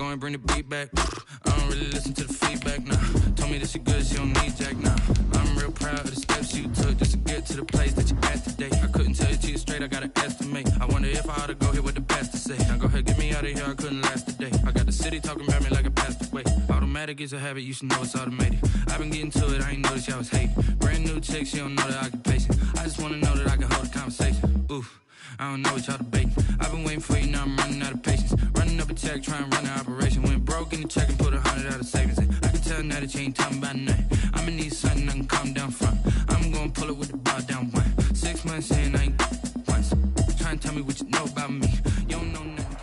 go and bring the beat back. I don't really listen to the feedback, nah. Told me that she good, she don't need Jack, nah. I'm real proud of the steps you took just to get to the place that you at today. I couldn't tell you to you straight, I gotta estimate. I wonder if I ought to go here with the best to say. Now go ahead, get me out of here, I couldn't last a day. I got the city talking about me like a passed away. Automatic is a habit, you should know it's automated. I've been getting to it, I ain't noticed y'all was hating. Brand new chick, she don't know the occupation. I just wanna know that I can hold a conversation. Oof, I don't know what y'all debating. I've been waiting for you, now I'm running out of patience. Running up a check, trying to run an operation. Went broke in the check and put 100 out of savings in. I can tell now that you ain't talking about nothing. I'ma need something I can calm down from. I'm gonna pull it with the bar down one. 6 months in, I ain't once. Trying to tell me what you know about me. You don't know nothing.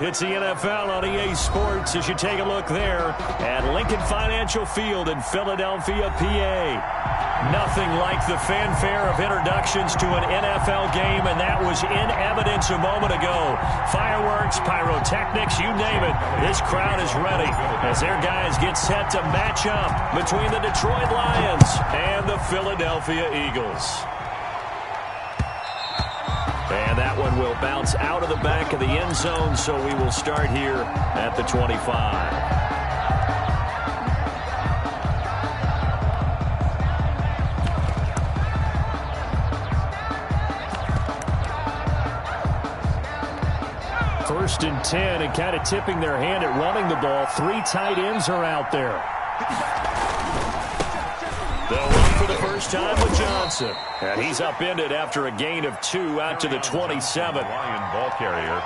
It's the NFL on EA Sports as you take a look there at Lincoln Financial Field in Philadelphia, PA. Nothing like the fanfare of introductions to an NFL game, and that was in evidence a moment ago. Fireworks, pyrotechnics, you name it. This crowd is ready as their guys get set to match up between the Detroit Lions and the Philadelphia Eagles. And that one will bounce out of the back of the end zone, so we will start here at the 25. First and 10, and kind of tipping their hand at running the ball. 3 tight ends are out there. They'll run for the first time with Johnson. And he's upended after a gain of 2 out to the 27.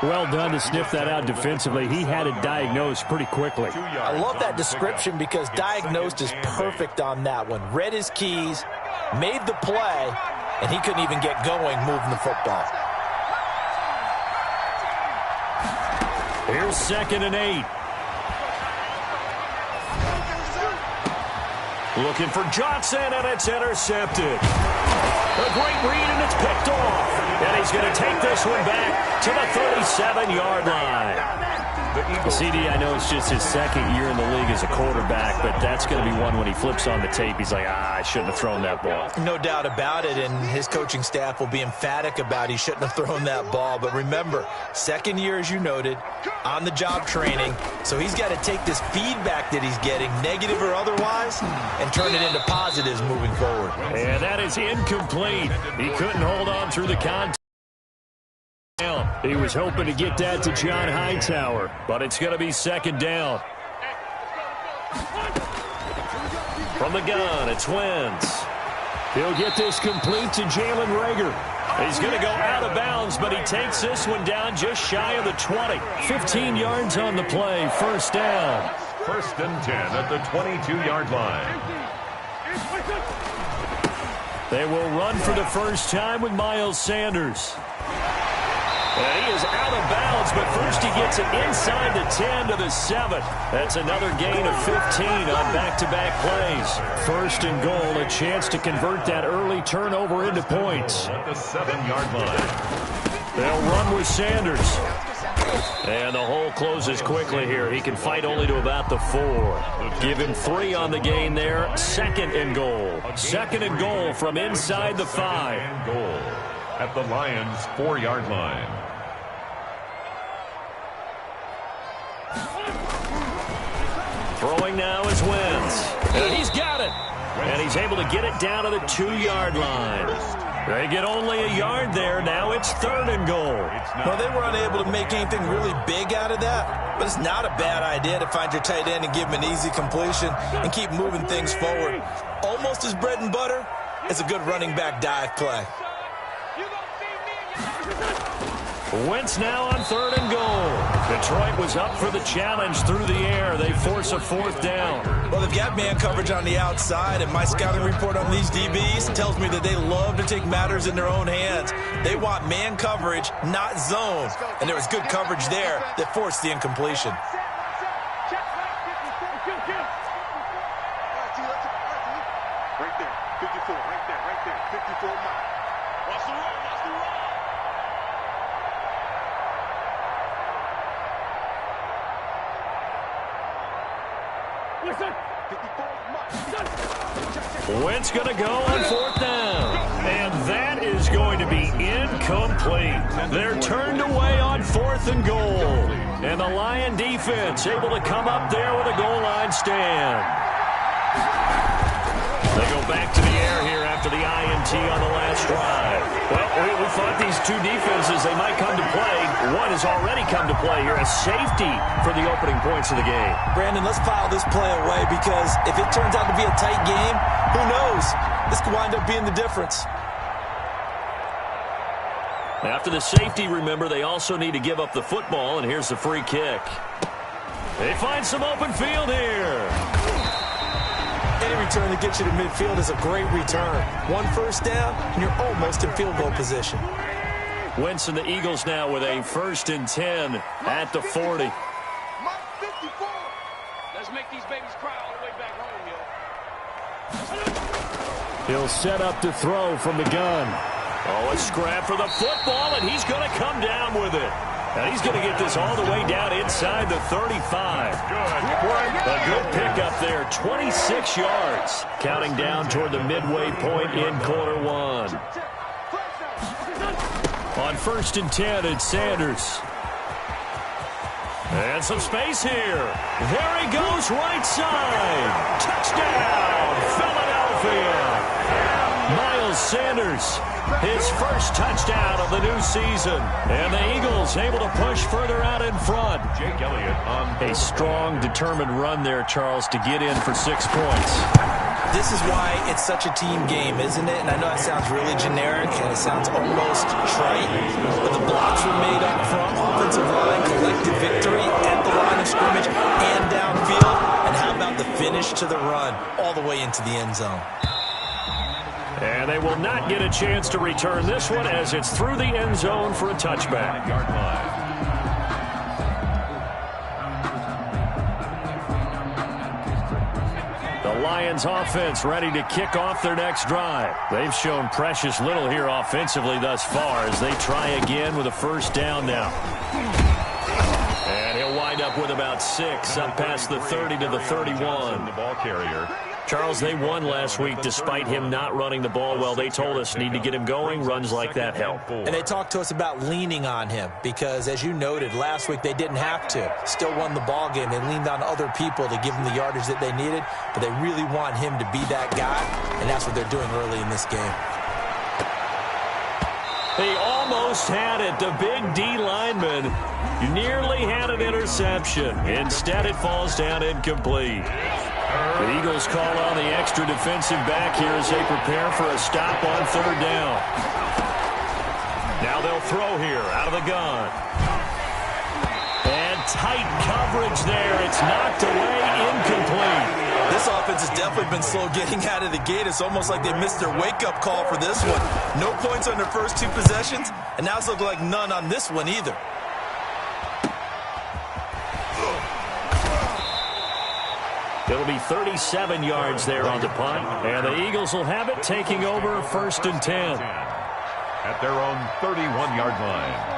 Well done to sniff that out defensively. He had it diagnosed pretty quickly. I love that description because diagnosed is perfect on that one. Read his keys, made the play, and he couldn't even get going moving the football. Here's 2nd and 8. Looking for Johnson, and it's intercepted. A great read, and it's picked off. And he's going to take this one back to the 37-yard line. CD, I know it's just his 2nd year in the league as a quarterback, but that's going to be one when he flips on the tape. He's like, I shouldn't have thrown that ball. No doubt about it, and his coaching staff will be emphatic about he shouldn't have thrown that ball. But remember, 2nd year, as you noted, on-the-job training, so he's got to take this feedback that he's getting, negative or otherwise, and turn it into positives moving forward. And that is incomplete. He couldn't hold on through the contact. He was hoping to get that to John Hightower, but it's going to be 2nd down. From the gun, it's Wentz. He'll get this complete to Jalen Reagor. He's going to go out of bounds, but he takes this one down just shy of the 20. 15 yards on the play, 1st down. 1st and 10 at the 22-yard line. They will run for the first time with Miles Sanders. And he is out of bounds, but first he gets it inside the 10 to the 7. That's another gain of 15 on back-to-back plays. 1st and goal, a chance to convert that early turnover into points. At the 7-yard line. They'll run with Sanders. And the hole closes quickly here. He can fight only to about the 4. Give him 3 on the gain there. 2nd and goal. 2nd and goal from inside the 5. And goal at the Lions' 4-yard line. Throwing now is Wentz. And he's got it. And he's able to get it down to the 2-yard line. They get only a yard there. Now it's 3rd and goal. Well, they were unable to make anything really big out of that, but it's not a bad idea to find your tight end and give him an easy completion and keep moving things forward. Almost as bread and butter as a good running back dive play. Wentz now on 3rd and goal. Detroit was up for the challenge through the air. They force a 4th down. Well, they've got man coverage on the outside, and my scouting report on these DBs tells me that they love to take matters in their own hands. They want man coverage, not zone. And there was good coverage there that forced the incompletion. Right there, 54, right there, 54 miles. Watch the run, watch the run. Wentz going to go on 4th down. And that is going to be incomplete. They're turned away on 4th and goal. And the Lion defense able to come up there with a goal line stand. They go back to the air here after the INT on the last drive. Well, we thought these two defenses, they might come to play. One has already come to play here, a safety for the opening points of the game. Brandon, let's file this play away because if it turns out to be a tight game, who knows? This could wind up being the difference. After the safety, remember, they also need to give up the football, and here's the free kick. They find some open field here. Any return that gets you to midfield is a great return. 1 first down, and you're almost in field goal position. Wentz and the Eagles now with a 1st and 10 at the 40. Let's make these babies cry all the way back home, yo. He'll set up to throw from the gun. Oh, a scrap for the football, and he's going to come down with it. And he's going to get this all the way down inside the 35. A good pickup there, 26 yards. Counting down toward the midway point in quarter 1. On 1st and 10, it's Sanders. And some space here. There he goes, right side. Touchdown, Philadelphia. Miles Sanders, his first touchdown of the new season. And the Eagles able to push further out in front. Jake Elliott on a strong, determined run there, Charles, to get in for 6 points. This is why it's such a team game, isn't it? And I know that sounds really generic and it sounds almost trite, but the blocks were made up front, offensive line, collected victory at the line of scrimmage and downfield. And how about the finish to the run all the way into the end zone? And they will not get a chance to return this one as it's through the end zone for a touchback. yard line. The Lions offense ready to kick off their next drive. They've shown precious little here offensively thus far as they try again with a 1st down now. And he'll wind up with about 6 up past the 30 to the 31. The ball carrier. Charles, they won last week despite him not running the ball well. They told us need to get him going. Runs like that help. And they talked to us about leaning on him because, as you noted, last week they didn't have to. Still won the ball game. They leaned on other people to give them the yardage that they needed, but they really want him to be that guy, and that's what they're doing early in this game. He almost had it. The big D lineman nearly had an interception. Instead, it falls down incomplete. The Eagles call on the extra defensive back here as they prepare for a stop on 3rd down. Now they'll throw here out of the gun. And tight coverage there. It's knocked away, incomplete. This offense has definitely been slow getting out of the gate. It's almost like they missed their wake-up call for this one. No points on their first 2 possessions, and now it's looking like none on this one either. It'll be 37 yards there on the punt, and the Eagles will have it taking over 1st and 10. At their own 31-yard line.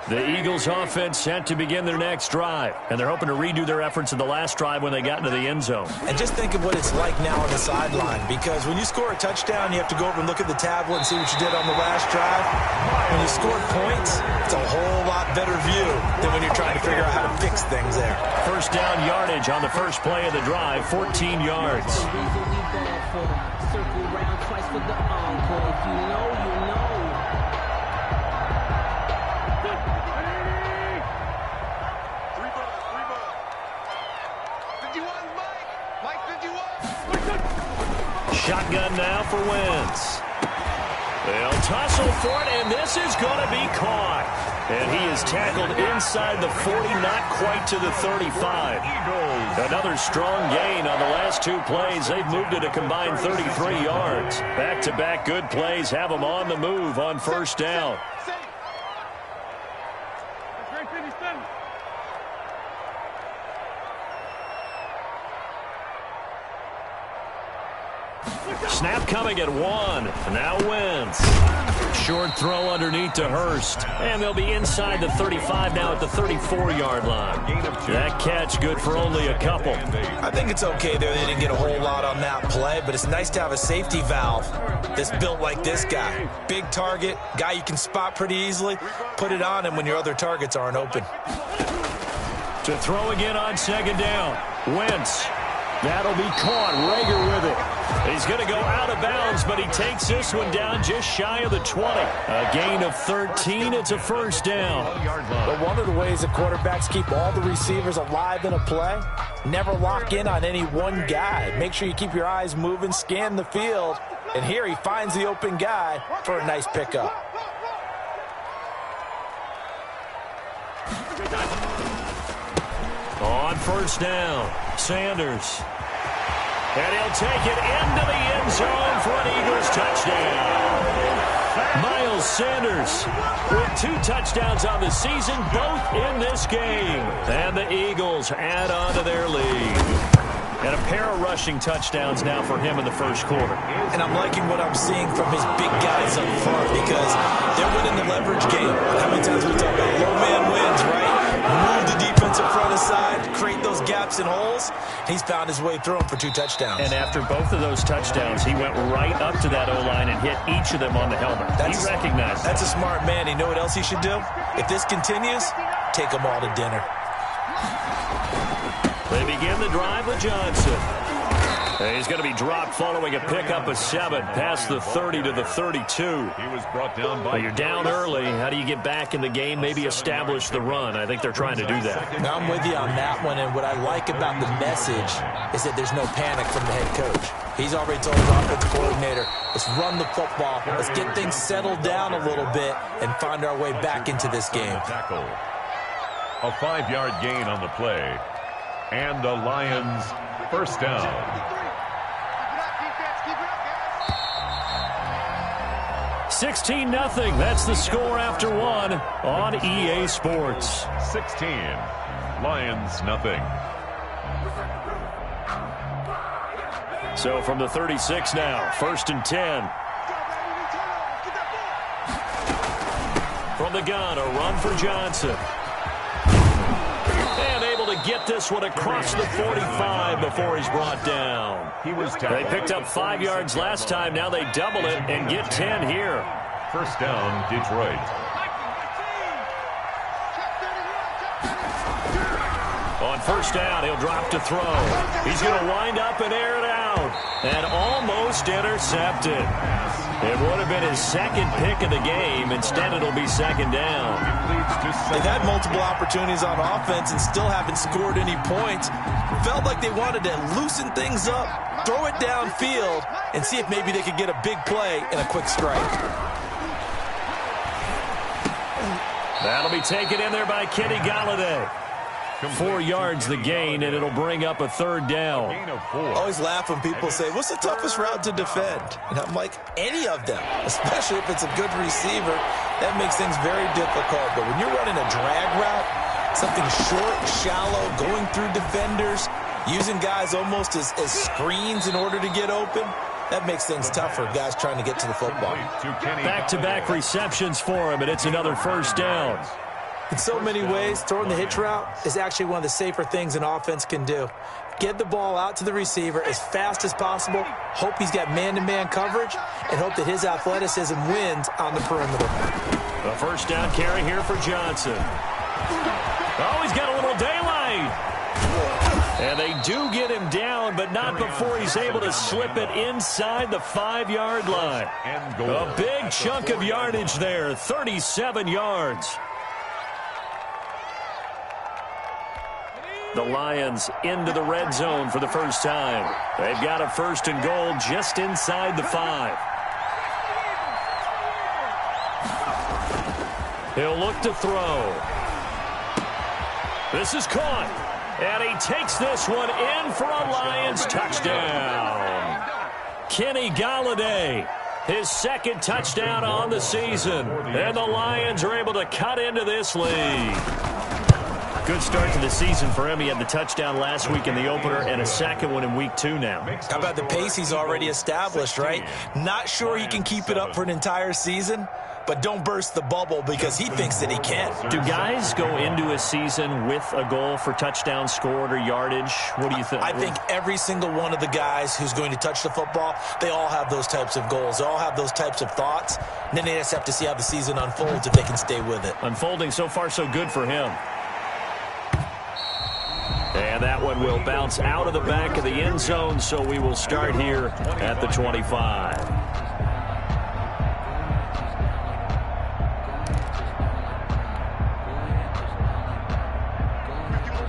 The Eagles offense set to begin their next drive, and they're hoping to redo their efforts in the last drive when they got into the end zone. And just think of what it's like now on the sideline, because when you score a touchdown, you have to go over and look at the tablet and see what you did on the last drive. When you score points, it's a whole lot better view than when you're trying to figure out how to fix things there. 1st down yardage on the first play of the drive, 14 yards. Circle around twice for the encore. If you know, you know. Shotgun now for Wentz. They'll tussle for it, and this is going to be caught. And he is tackled inside the 40, not quite to the 35. Another strong gain on the last 2 plays. They've moved it a combined 33 yards. Back-to-back good plays have them on the move on 1st down. Snap coming at 1. Now Wentz. Short throw underneath to Hurst. And they'll be inside the 35 now at the 34-yard line. That catch good for only a couple. I think it's okay there. They didn't get a whole lot on that play, but it's nice to have a safety valve that's built like this guy. Big target, guy you can spot pretty easily. Put it on him when your other targets aren't open. To throw again on second down. Wentz. That'll be caught. Rager with it. He's going to go out of bounds, but he takes this one down just shy of the 20. A gain of 13. It's a first down. But one of the ways that quarterbacks keep all the receivers alive in a play, never lock in on any one guy. Make sure you keep your eyes moving, scan the field. And here he finds the open guy for a nice pickup. On first down, Sanders. And he'll take it into the end zone for an Eagles touchdown. Miles Sanders with 2 touchdowns on the season, both in this game. And the Eagles add on to their lead. And a pair of rushing touchdowns now for him in the first quarter. And I'm liking what I'm seeing from his big guys up front because they're winning the leverage game. How many times we talk about low man wins, right? Move the defensive front aside, create those gaps and holes. He's found his way through them for 2 touchdowns. And after both of those touchdowns, he went right up to that O-line and hit each of them on the helmet. He recognized that. That's a smart man. You know what else he should do? If this continues, take them all to dinner. They begin the drive with Johnson. He's going to be dropped following a pickup of 7 past the 30 to the 32. He was brought down by... Well, you're down early. How do you get back in the game, maybe establish the run? I think they're trying to do that. Now, I'm with you on that one, and what I like about the message is that there's no panic from the head coach. He's already told his offensive coordinator, let's run the football, let's get things settled down a little bit and find our way back into this game. A 5-yard gain on the play. And the Lions first down. 16-0. That's the score after 1 on EA Sports. 16. Lions nothing. So from the 36 now, 1st and 10. From the gun, a run for Johnson. And able to get this one across the 45 before he's brought down. They picked up 5 yards last time. Now they double it and get 10 here. First down, Detroit. On first down, he'll drop to throw. He's going to wind up and air it out. And almost intercepted. It would have been his 2nd pick of the game. Instead, it'll be 2nd down. They've had multiple opportunities on offense and still haven't scored any points. Felt like they wanted to loosen things up, throw it downfield, and see if maybe they could get a big play and a quick strike. That'll be taken in there by Kenny Golladay. 4 yards the gain, and it'll bring up a 3rd down. I always laugh when people say, what's the toughest route to defend? And I'm like, any of them, especially if it's a good receiver. That makes things very difficult. But when you're running a drag route, something short, shallow, going through defenders, using guys almost as screens in order to get open, that makes things tougher, guys trying to get to the football. Back-to-back receptions for him, and it's another first down. In so many ways, throwing the hitch route is actually one of the safer things an offense can do. Get the ball out to the receiver as fast as possible, hope he's got man-to-man coverage, and hope that his athleticism wins on the perimeter. A first down carry here for Johnson. Oh, he's got a little daylight. And they do get him down, but not before he's able to slip it inside the 5-yard line. A big chunk of yardage there, 37 yards. The Lions into the red zone for the first time. They've got a 1st and goal just inside the 5. He'll look to throw. This is caught. And he takes this one in for a Lions touchdown. Kenny Golladay, his 2nd touchdown on the season. And the Lions are able to cut into this lead. Good start to the season for him. He had the touchdown last week in the opener and a second one in week 2 now. How about the pace he's already established, right? Not sure he can keep it up for an entire season, but don't burst the bubble because he thinks that he can. Do guys go into a season with a goal for touchdowns scored or yardage? What do you think? I think every single one of the guys who's going to touch the football, they all have those types of goals. They all have those types of thoughts. And then they just have to see how the season unfolds if they can stay with it. Unfolding so far so good for him. And that one will bounce out of the back of the end zone, so we will start here at the 25.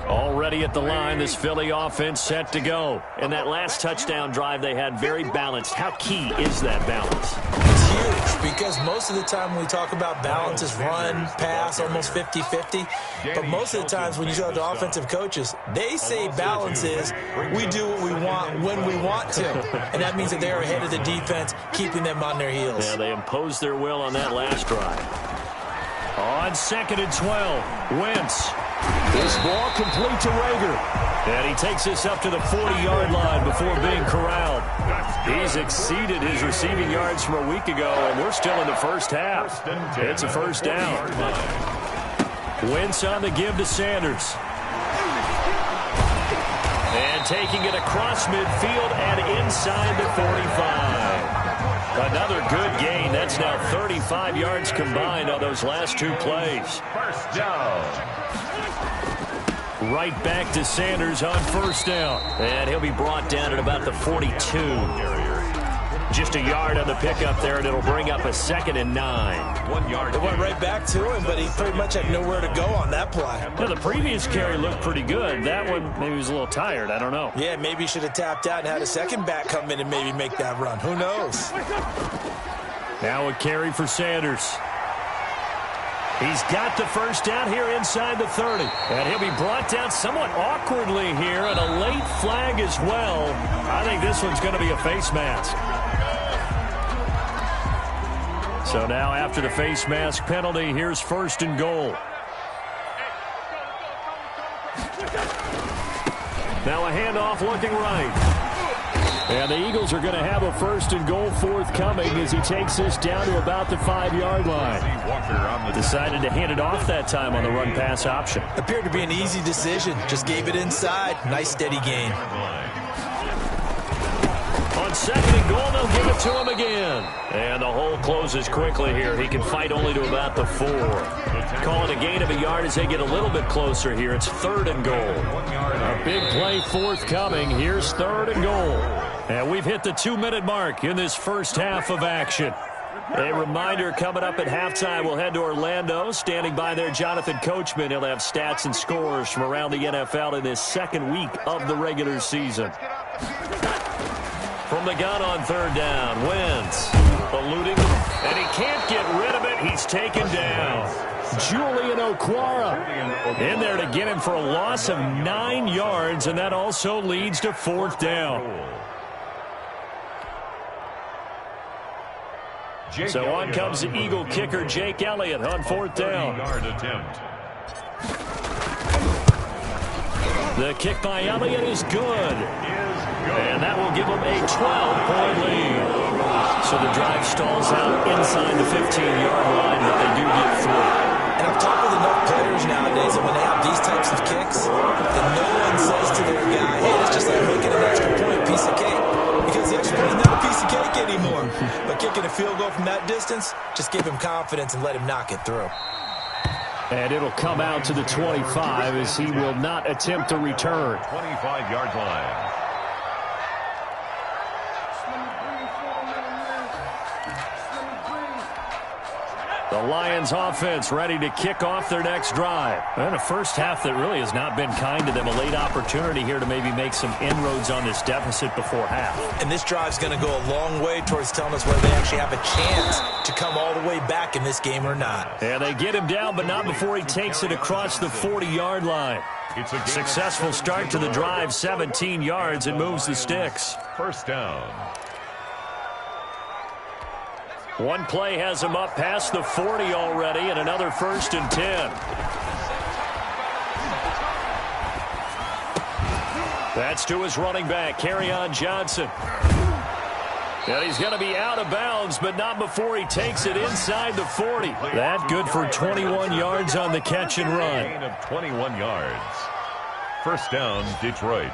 Already at the line, this Philly offense set to go. And that last touchdown drive they had very balanced. How key is that balance? It's huge because most of the time when we talk about balance is run, pass, almost 50-50. But most of the times when you talk to offensive coaches, they say balance is we do what we want when we want to. And that means that they're ahead of the defense, keeping them on their heels. Yeah, they imposed their will on that last drive. On 2nd and 12, Wentz. This ball complete to Rager. And he takes this up to the 40-yard line before being corralled. He's exceeded his receiving yards from a week ago, and we're still in the first half. It's a first down. Wentz on the give to Sanders. And taking it across midfield and inside the 45. Another good gain. That's now 35 yards combined on those last 2 plays. First down. Right back to Sanders on first down. And he'll be brought down at about the 42. Just a yard on the pickup there, and it'll bring up a 2nd and 9. 1 yard. It went right back to him, but he pretty much had nowhere to go on that play. Now, the previous carry looked pretty good. That one, maybe he was a little tired. I don't know. Yeah, maybe he should have tapped out and had a second back come in and maybe make that run. Who knows? Now a carry for Sanders. He's got the first down here inside the 30. And he'll be brought down somewhat awkwardly here, and a late flag as well. I think this one's going to be a face mask. So now after the face mask penalty, here's 1st and goal. Now a handoff looking right. And the Eagles are going to have a 1st and goal forthcoming as he takes this down to about the 5-yard line. Decided to hand it off that time on the run-pass option. Appeared to be an easy decision. Just gave it inside. Nice steady gain. On 2nd and goal, they'll give it to him again. And the hole closes quickly here. He can fight only to about the 4. Call it a gain of a yard as they get a little bit closer here. It's 3rd and goal. A big play forthcoming. Here's 3rd and goal. And we've hit the 2-minute mark in this first half of action. A reminder coming up at halftime, we'll head to Orlando. Standing by there, Jonathan Coachman. He'll have stats and scores from around the NFL in this 2nd week of the regular season. From the gun on 3rd down, Wentz eluding, and he can't get rid of it. He's taken down. Julian Okwara in there to get him for a loss of 9 yards, and that also leads to 4th down. So on comes the Eagle kicker, Jake Elliott, on 4th down. The kick by Elliott is good. And that will give them a 12-point lead. So the drive stalls out inside the 15-yard line, but they do get through. And I've talked with enough players nowadays that when they have these types of kicks, that no one says to their guy, hey, it's just like making an extra point, piece of cake. Because the extra point is not a piece of cake anymore. But kicking a field goal from that distance, just give him confidence and let him knock it through. And it'll come out to the 25 as he will not attempt to return. 25-yard line. The Lions offense ready to kick off their next drive. And a first half that really has not been kind to them. A late opportunity here to maybe make some inroads on this deficit before half. And this drive's going to go a long way towards telling us whether they actually have a chance to come all the way back in this game or not. And they get him down, but not before he takes it across the 40-yard line. Successful start to the drive, 17 yards, and moves the sticks. First down. One play has him up past the 40 already, and another 1st and 10. That's to his running back, Kerryon Johnson. And he's going to be out of bounds, but not before he takes it inside the 40. That good for 21 yards on the catch and run. Gain of 21 yards. First down, Detroit.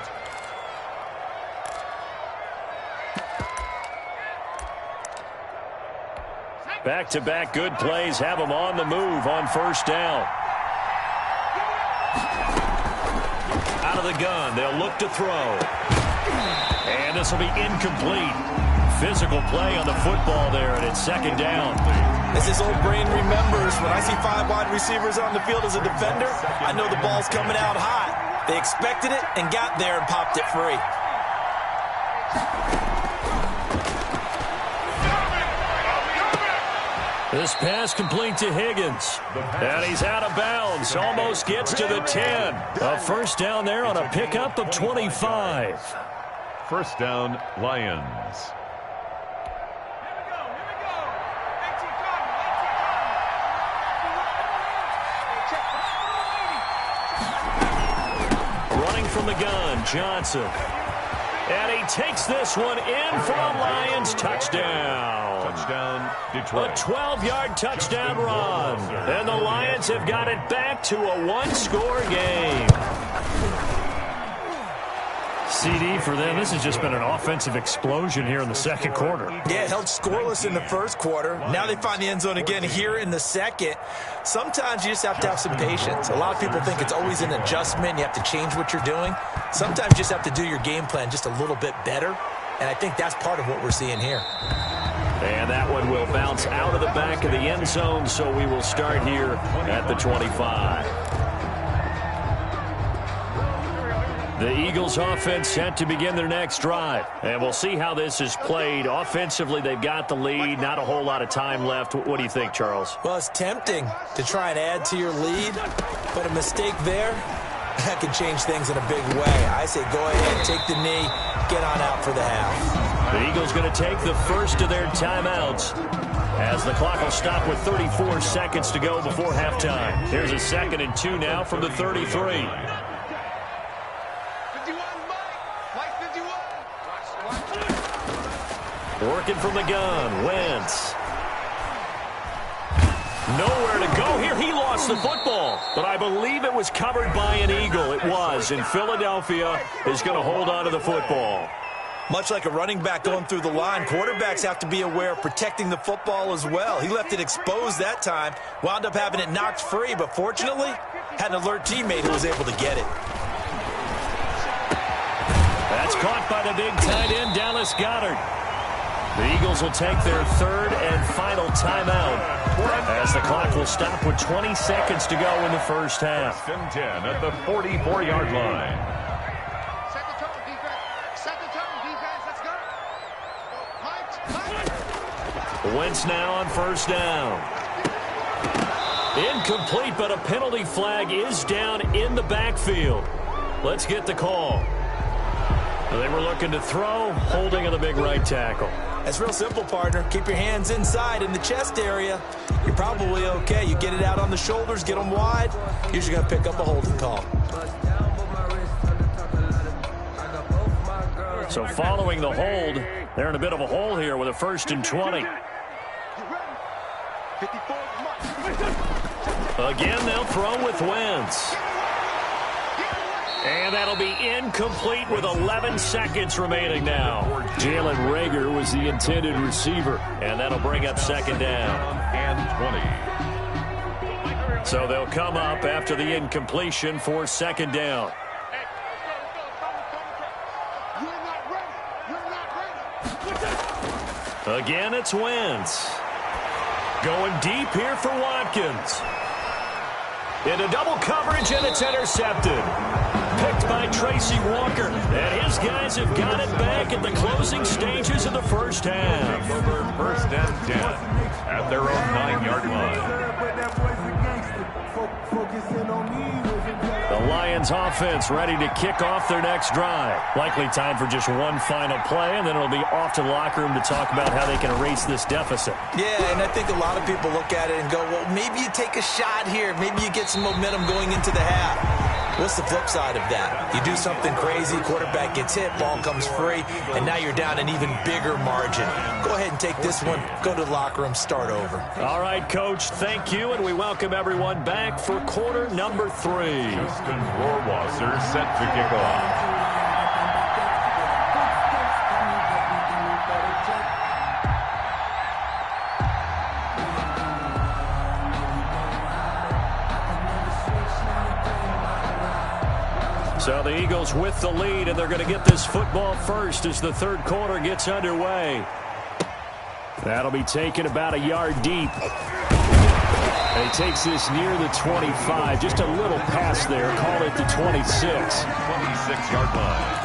Back-to-back good plays have him on the move on first down. Out of the gun, they'll look to throw. And this will be incomplete. Physical play on the football there, and it's second down. As his old brain remembers, when I see 5 wide receivers on the field as a defender, I know the ball's coming out hot. They expected it and got there and popped it free. This pass complete to Higgins. And he's out of bounds. Almost gets to the 10. A first down there on a pickup of 25. First down, Lions. Running from the gun, Johnson. And he takes this one in for a Lions touchdown. Touchdown, Detroit. A 12-yard touchdown run. And the Lions have got it back to a one-score game. CD for them. This has just been an offensive explosion here in the second quarter. Yeah, held scoreless in the first quarter. Now they find the end zone again here in the second. Sometimes you just have to have some patience. A lot of people think it's always an adjustment. You have to change what you're doing. Sometimes you just have to do your game plan just a little bit better. And I think that's part of what we're seeing here. And that one will bounce out of the back of the end zone, so we will start here at the 25. The Eagles offense set to begin their next drive. And we'll see how this is played. Offensively, they've got the lead. Not a whole lot of time left. What do you think, Charles? Well, it's tempting to try and add to your lead, but a mistake there, that can change things in a big way. I say go ahead, take the knee, get on out for the half. The Eagles going to take the first of their timeouts as the clock will stop with 34 seconds to go before halftime. Here's a 2nd and 2 now from the 33. Working from the gun, Wentz. Nowhere to go here. He lost the football, but I believe it was covered by an Eagle. It was, and Philadelphia is going to hold on to the football. Much like a running back going through the line, quarterbacks have to be aware of protecting the football as well. He left it exposed that time, wound up having it knocked free, but fortunately, had an alert teammate who was able to get it. That's caught by the big tight end, Dallas Goedert. The Eagles will take their third and final timeout as the clock will stop with 20 seconds to go in the first half. First and 10 at the 44-yard line. Set the tone, defense. Set the tone, defense. Let's go. Wentz now on first down. Incomplete, but a penalty flag is down in the backfield. Let's get the call. They were looking to throw, holding on the big right tackle. That's real simple, partner. Keep your hands inside in the chest area. You're probably okay. You get it out on the shoulders, get them wide. Usually going to pick up a holding call. So following the hold, they're in a bit of a hole here with a 1st and 20. Again, they'll throw with Wentz. And that'll be incomplete with 11 seconds remaining now. Jalen Reagor was the intended receiver, and that'll bring up second down. And 20. So they'll come up after the incompletion for second down. Again, it's Wentz. Going deep here for Watkins. Into double coverage, and it's intercepted. Picked by Tracy Walker. And his guys have got it back at the closing stages of the first half. First and 10 at their own 9-yard line. The Lions offense ready to kick off their next drive. Likely time for just one final play, and then it'll be off to the locker room to talk about how they can erase this deficit. Yeah, and I think a lot of people look at it and go, well, maybe you take a shot here. Maybe you get some momentum going into the half. What's the flip side of that? You do something crazy, quarterback gets hit, ball comes free, and now you're down an even bigger margin. Go ahead and take this one, go to the locker room, start over. All right, Coach, thank you, and we welcome everyone back for quarter number 3. Justin Rohrwasser set to kick off. So the Eagles with the lead, and they're going to get this football first as the third quarter gets underway. That'll be taken about a yard deep. And he takes this near the 25. Just a little pass there. Call it the 26. 26-yard line.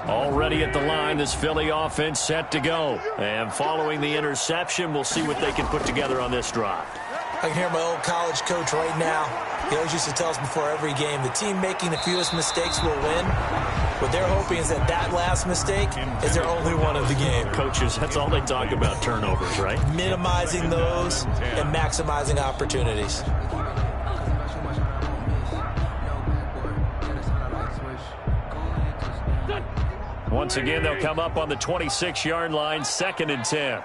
Already at the line, this Philly offense set to go. And following the interception, we'll see what they can put together on this drive. I can hear my old college coach right now. He always used to tell us before every game, the team making the fewest mistakes will win. What they're hoping is that that last mistake is their only one of the game. Coaches, that's all they talk about, turnovers, right? Minimizing those and maximizing opportunities. Once again, they'll come up on the 26-yard line, 2nd and 10.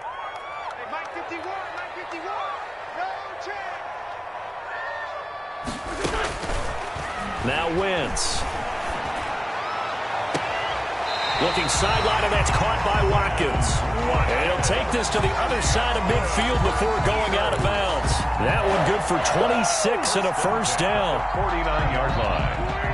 Now Wentz. Looking sideline, and that's caught by Watkins. And he'll take this to the other side of midfield before going out of bounds. That one good for 26 and a first down. 49-yard line.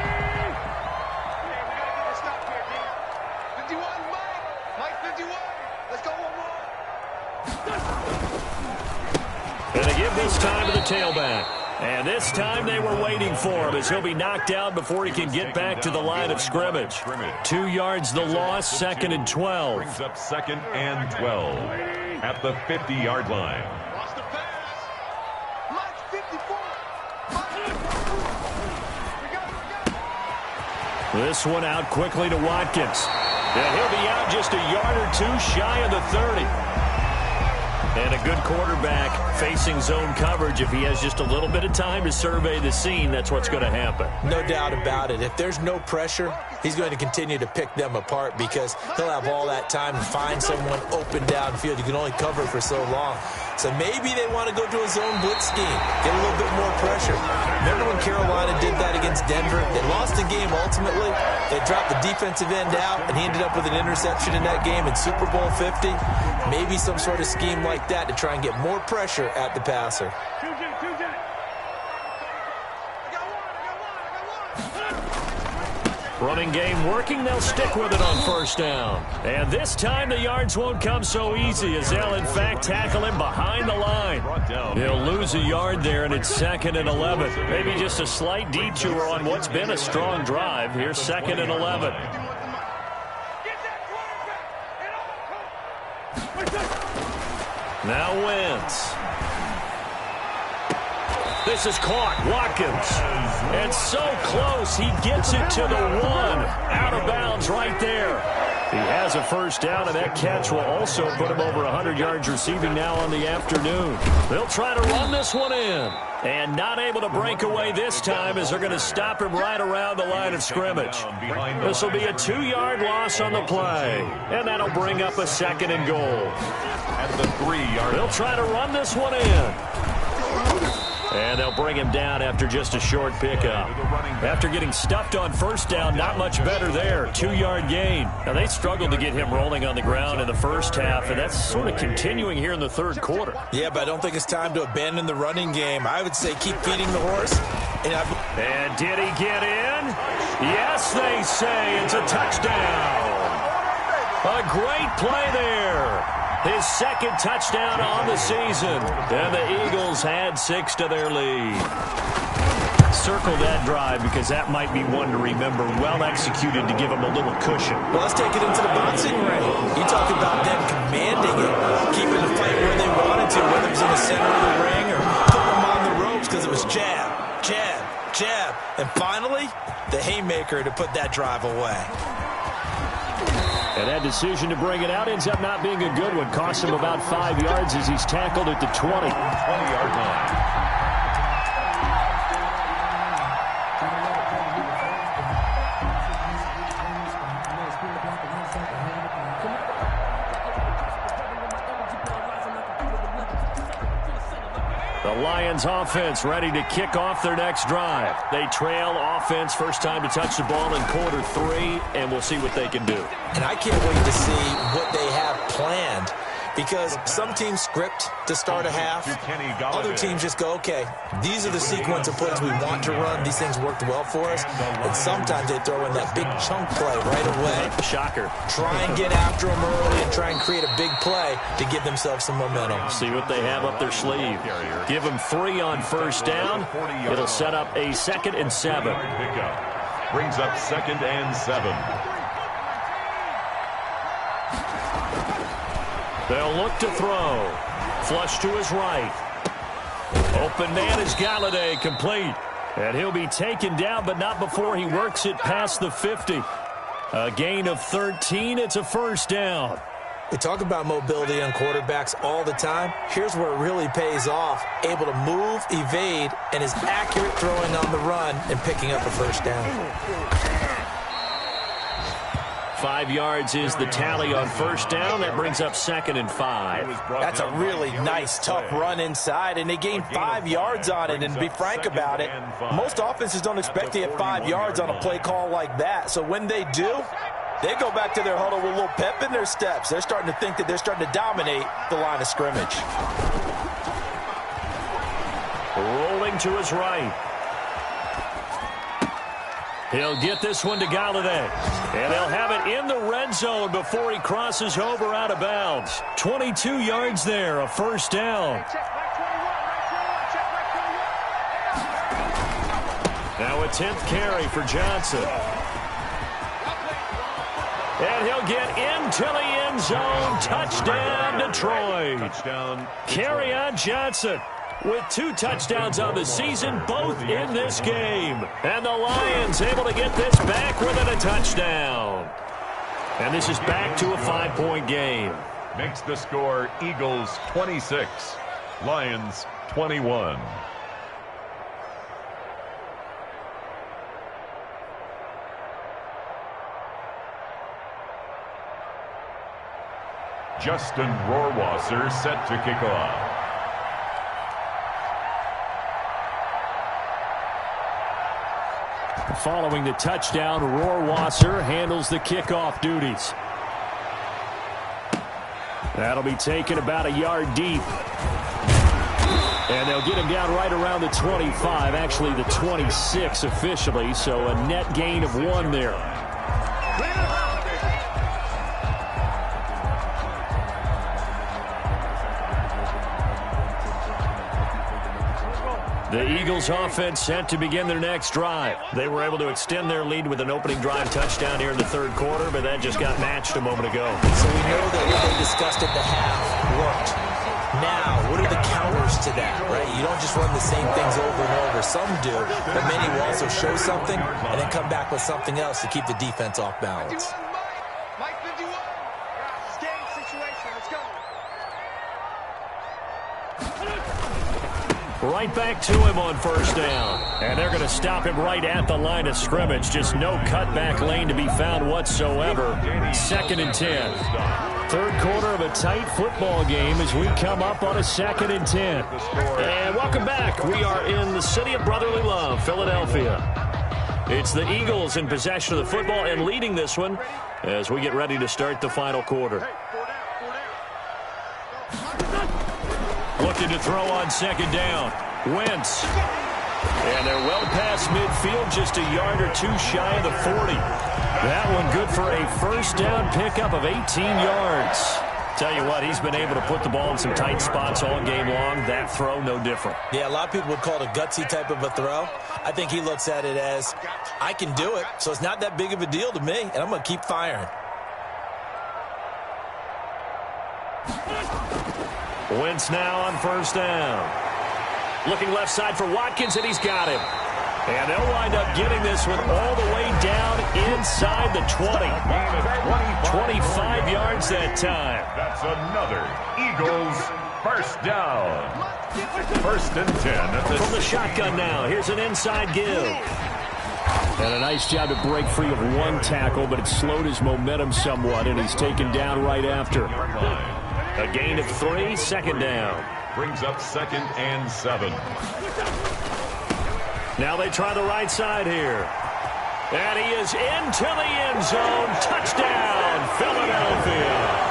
And they give this time to the tailback. And this time they were waiting for him as he'll be knocked down before he can get back to the line of scrimmage. 2 yards the loss, 2nd and 12. Brings up 2nd and 12 at the 50-yard line. This one out quickly to Watkins. And he'll be out just a yard or two shy of the 30. And a good quarterback facing zone coverage. If he has just a little bit of time to survey the scene, that's what's going to happen. No doubt about it. If there's no pressure, he's going to continue to pick them apart because he'll have all that time to find someone open downfield. You can only cover for so long. So maybe they want to go to a zone blitz scheme, get a little bit more pressure. Remember when Carolina did that against Denver? They lost the game ultimately. They dropped the defensive end out, and he ended up with an interception in that game in Super Bowl 50. Maybe some sort of scheme like that to try and get more pressure at the passer. Running game working. They'll stick with it on first down. And this time the yards won't come so easy as they'll, in fact, tackle him behind the line. He'll lose a yard there, and it's 2nd and 11. Maybe just a slight detour on what's been a strong drive. Here's 2nd and 11. Now Wentz. This is caught. Watkins. And so close. He gets it to the 1. Out of bounds right there. He has a first down, and that catch will also put him over 100 yards receiving now on the afternoon. They'll try to run this one in. And not able to break away this time as they're going to stop him right around the line of scrimmage. This will be a 2-yard loss on the play. And that'll bring up a 2nd and goal. At the 3-yard line. They'll try to run this one in. And they'll bring him down after just a short pickup. After getting stuffed on first down, not much better there. 2-yard gain. Now, they struggled to get him rolling on the ground in the first half, and that's sort of continuing here in the third quarter. Yeah, but I don't think it's time to abandon the running game. I would say keep feeding the horse. And did he get in? Yes, they say. It's a touchdown. A great play there. His 2nd touchdown on the season. And the Eagles had 6 to their lead. Circle that drive because that might be one to remember. Well executed to give them a little cushion. Well, let's take it into the boxing ring. You talk about them commanding it, keeping the fight where they wanted to, whether it was in the center of the ring or putting them on the ropes because it was jab, jab, jab. And finally, the haymaker to put that drive away. And that decision to bring it out ends up not being a good one. Costs him about 5 yards as he's tackled at the 20. 20-yard line. The Lions offense ready to kick off their next drive. They trail offense first time to touch the ball in quarter 3, and we'll see what they can do. And I can't wait to see what they have planned, because some teams script to start a half. Other teams just go, okay, these are the sequence of plays we want to run. These things worked well for us. And sometimes they throw in that big chunk play right away. Shocker. Try and get after them early and try and create a big play to give themselves some momentum. See what they have up their sleeve. Give them 3 on first down. It'll set up a 2nd and 7. Brings up 2nd and 7. They'll look to throw. Flush to his right. Open man is Galladay, complete. And he'll be taken down, but not before he works it past the 50. A gain of 13. It's a first down. We talk about mobility on quarterbacks all the time. Here's where it really pays off. Able to move, evade, and is accurate throwing on the run and picking up a first down. 5 yards is the tally on first down. That brings up 2nd and 5. That's a really nice, tough run inside, and they gained 5 yards on it. And to be frank about it, most offenses don't expect to get 5 yards on a play call like that. So when they do, they go back to their huddle with a little pep in their steps. They're starting to think that they're starting to dominate the line of scrimmage. Rolling to his right. He'll get this one to Galladay. And they'll have it in the red zone before he crosses over out of bounds. 22 yards there, a first down. Now a 10th carry for Johnson. And he'll get into the end zone. Touchdown, Detroit. Touchdown. Kerryon Johnson with 2 touchdowns on the season, both in this game. And the Lions able to get this back within a touchdown. And this is back to a 5-point game. Makes the score Eagles 26, Lions 21. Justin Rohrwasser set to kick off. Following the touchdown, Rohrwasser handles the kickoff duties. That'll be taken about a yard deep. And they'll get him down right around the 25, actually the 26 officially, so a net gain of 1 there. The Eagles offense set to begin their next drive. They were able to extend their lead with an opening drive touchdown here in the 3rd quarter, but that just got matched a moment ago. So we know that what they discussed at the half worked. Now, what are the counters to that, right? You don't just run the same things over and over. Some do, but many will also show something and then come back with something else to keep the defense off balance. Mike 51. It's game situation. Let's go. Right back to him on first down. And they're going to stop him right at the line of scrimmage. Just no cutback lane to be found whatsoever. 2nd and 10. 3rd quarter of a tight football game as we come up on a 2nd and 10. And welcome back. We are in the city of brotherly love, Philadelphia. It's the Eagles in possession of the football and leading this one as we get ready to start the final quarter. Looking to throw on 2nd down. Wentz. And they're well past midfield, just a yard or 2 shy of the 40. That one good for a first down pickup of 18 yards. Tell you what, he's been able to put the ball in some tight spots all game long. That throw, no different. Yeah, a lot of people would call it a gutsy type of a throw. I think he looks at it as, I can do it, so it's not that big of a deal to me, and I'm going to keep firing. Wentz now on first down. Looking left side for Watkins, and he's got him. And they'll wind up getting this one all the way down inside the 20. 25 yards that time. That's another Eagles first down. First and 10 at the From the shotgun now, here's an inside give. And a nice job to break free of one tackle, but it slowed his momentum somewhat, and he's taken down right after. A gain of 3, second down. Brings up 2nd and 7. Now they try the right side here. And he is into the end zone. Touchdown, Philadelphia.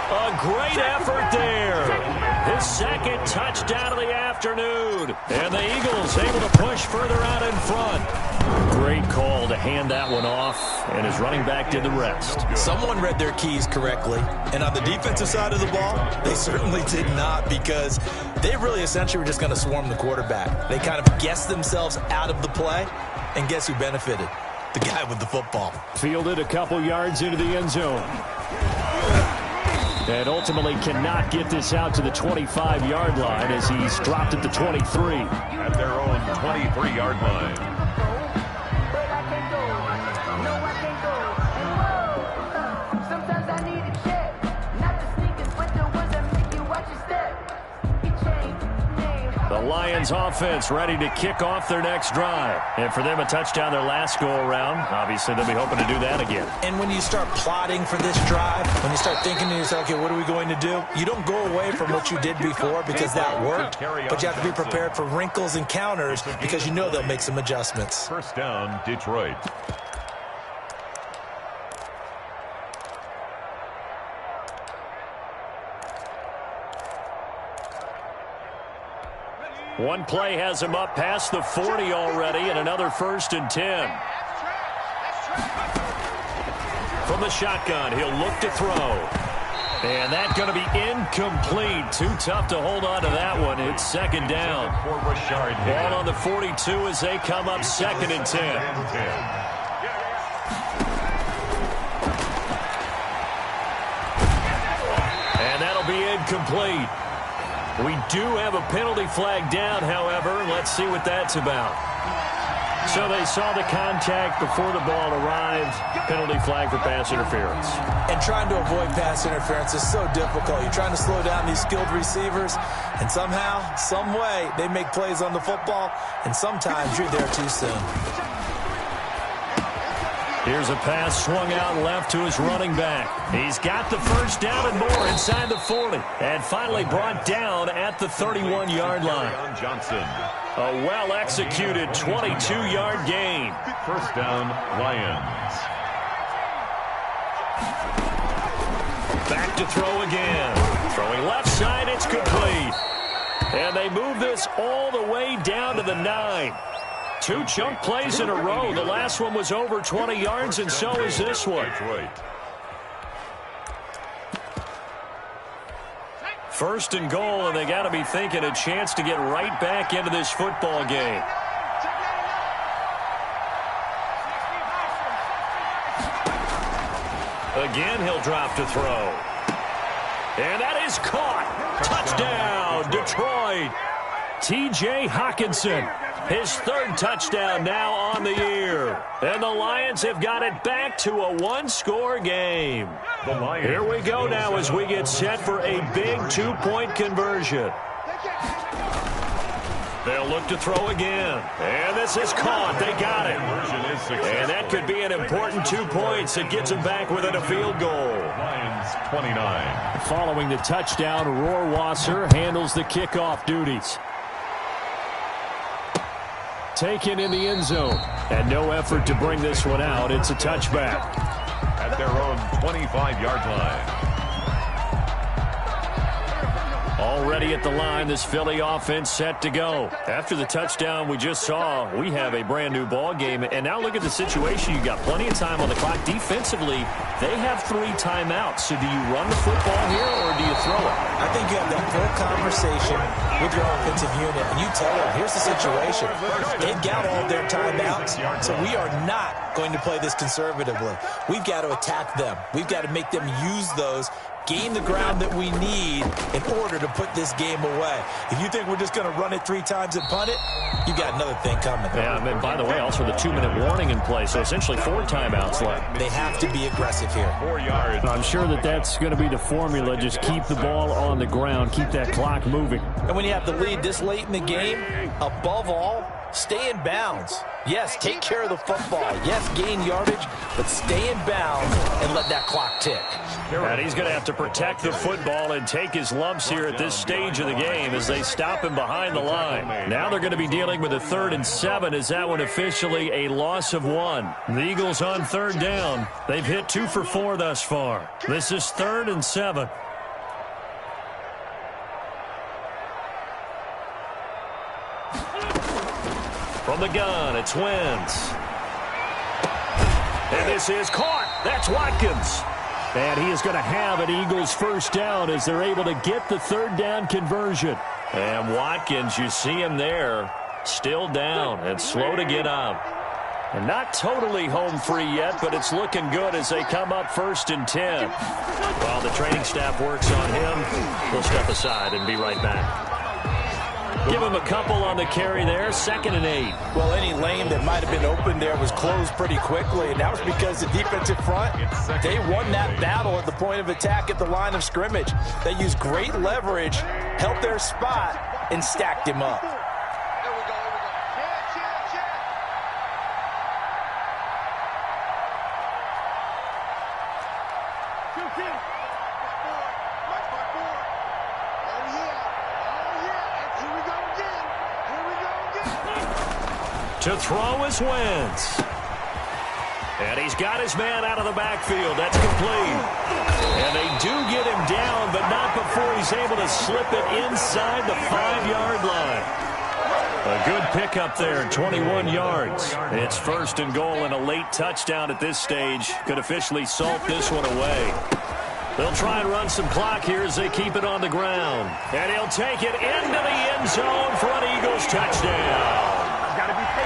A great effort there. His second touchdown of the afternoon. And the Eagles able to push further out in front. Great call to hand that one off, and his running back did the rest. Someone read their keys correctly, and on the defensive side of the ball, they certainly did not, because they really essentially were just going to swarm the quarterback. They kind of guessed themselves out of the play, and guess who benefited? The guy with the football. Fielded a couple yards into the end zone. And ultimately cannot get this out to the 25-yard line as he's dropped at the 23. At their own 23-yard line. The Lions offense ready to kick off their next drive. And for them, a touchdown their last go-around. Obviously, they'll be hoping to do that again. And when you start plotting for this drive, when you start thinking to yourself, okay, what are we going to do? You don't go away from what you did before because that worked, but you have to be prepared for wrinkles and counters because you know they'll make some adjustments. First down, Detroit. One play has him up past the 40 already, and another 1st and 10. From the shotgun, he'll look to throw. And that's going to be incomplete. Too tough to hold on to that one. It's 2nd down. Ball on the 42 as they come up 2nd and 10. And that'll be incomplete. We do have a penalty flag down, however. Let's see what that's about. So they saw the contact before the ball arrived. Penalty flag for pass interference. And trying to avoid pass interference is so difficult. You're trying to slow down these skilled receivers, and somehow, some way, they make plays on the football, and sometimes you're there too soon. Here's a pass swung out left to his running back. He's got the first down and more inside the 40. And finally brought down at the 31-yard line. Johnson. A well-executed 22-yard gain. First down, Lions. Back to throw again. Throwing left side, it's complete. And they move this all the way down to the 9. 2 chunk plays in a row. The last one was over 20 yards, and so is this one. First and goal, and they got to be thinking a chance to get right back into this football game. Again, he'll drop to throw. And that is caught. Touchdown, Detroit. T.J. Hockenson. His 3rd touchdown now on the year. And the Lions have got it back to a 1-score game. Here we go now as we get set for a big 2-point conversion. They'll look to throw again. And this is caught. They got it. And that could be an important 2 points. It gets them back within a field goal. Lions 29. Following the touchdown, Rohrwasser handles the kickoff duties. Taken in the end zone. And no effort to bring this one out. It's a touchback. At their own 25-yard line. Already at the line, this Philly offense set to go. After the touchdown we just saw, we have a brand-new ball game. And now look at the situation. You've got plenty of time on the clock. Defensively, they have 3 timeouts. So do you run the football here or do you throw it? I think you have that full conversation with your offensive unit, and you tell them, here's the situation. They've got all their timeouts, so we are not going to play this conservatively. We've got to attack them. We've got to make them use those, gain the ground that we need in order to put this game away. If you think we're just going to run it 3 times and punt it, you got another thing coming. Yeah, and by the way, also the 2-minute warning in play, so essentially 4 timeouts left. They have to be aggressive here. 4 yards. I'm sure that's going to be the formula. Just keep the ball on the ground. Keep that clock moving. And when you have the lead this late in the game, above all, stay in bounds. Yes, take care of the football. Yes, gain yardage, but stay in bounds and let that clock tick. And he's going to have to protect the football and take his lumps here at this stage of the game as they stop him behind the line. Now they're going to be dealing with a 3rd and 7 as that one officially a loss of 1. The Eagles on 3rd down. They've hit 2 for 4 thus far. This is 3rd and 7. From the gun, it's Wentz. And this is caught. That's Watkins. And he is going to have an Eagles first down as they're able to get the 3rd down conversion. And Watkins, you see him there, still down and slow to get up. And not totally home free yet, but it's looking good as they come up 1st and 10. While the training staff works on him, we'll step aside and be right back. Give him a couple on the carry there, 2nd and 8. Well, any lane that might have been open there was closed pretty quickly, and that was because the defensive front, they won that battle at the point of attack at the line of scrimmage. They used great leverage, held their spot, and stacked him up. To throw is Wentz. And he's got his man out of the backfield. That's complete. And they do get him down, but not before he's able to slip it inside the 5-yard line. A good pickup there, 21 yards. It's 1st and goal and a late touchdown at this stage. Could officially salt this one away. They'll try and run some clock here as they keep it on the ground. And he'll take it into the end zone for an Eagles touchdown.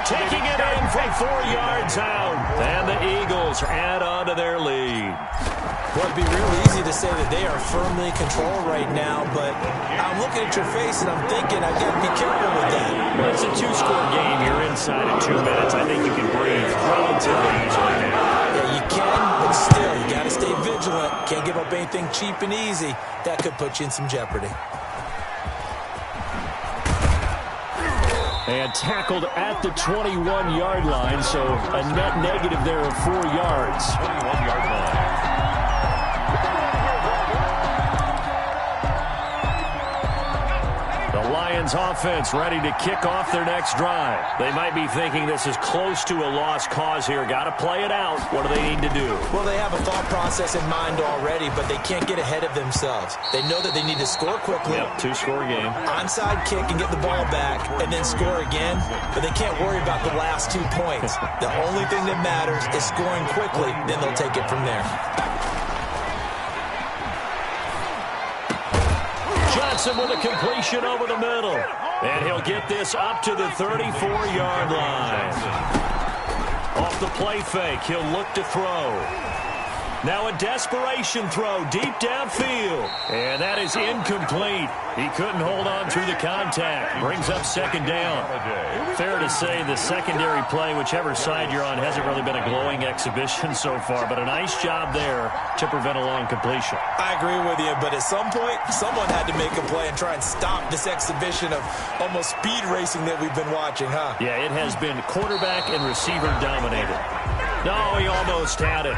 Taking it in from 4 yards out. And the Eagles add on to their lead. Well, it'd be real easy to say that they are firmly in control right now, but I'm looking at your face and I'm thinking I've got to be careful with that. Well, it's a 2-score game. You're inside in 2 minutes. I think you can breathe relatively easily now. Yeah, you can, but still, you got to stay vigilant. Can't give up anything cheap and easy. That could put you in some jeopardy. And tackled at the 21-yard line, so a net negative there of 4 yards. 21-yard line. The Lions offense ready to kick off their next drive. They might be thinking this is close to a lost cause here. Got to play it out. What do they need to do? Well, they have a thought process in mind already, but they can't get ahead of themselves. They know that they need to score quickly. Yep, 2-score game. Onside kick and get the ball back and then score again, but they can't worry about the last 2 points. The only thing that matters is scoring quickly, then they'll take it from there. Johnson with a completion over the middle. And he'll get this up to the 34-yard line. Off the play fake, he'll look to throw. Now a desperation throw deep downfield. And that is incomplete. He couldn't hold on through the contact. Brings up 2nd down. Fair to say the secondary play, whichever side you're on, hasn't really been a glowing exhibition so far. But a nice job there to prevent a long completion. I agree with you, but at some point, someone had to make a play and try and stop this exhibition of almost speed racing that we've been watching, huh? Yeah, it has been quarterback and receiver dominated. No, he almost had it.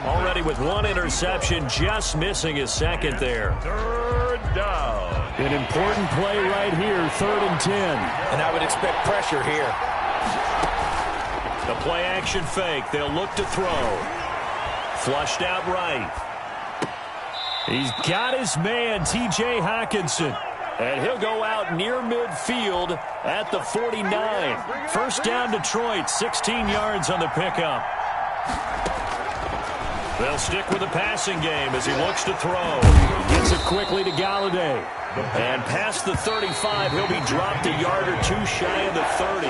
Already with 1 interception, just missing his 2nd there. 3rd down. An important play right here, 3rd and 10. And I would expect pressure here. The play action fake. They'll look to throw. Flushed out right. He's got his man, T.J. Hockenson. And he'll go out near midfield at the 49. 1st down Detroit, 16 yards on the pickup. They'll stick with the passing game as he looks to throw. Gets it quickly to Galladay. And past the 35, he'll be dropped a yard or 2 shy of the 30.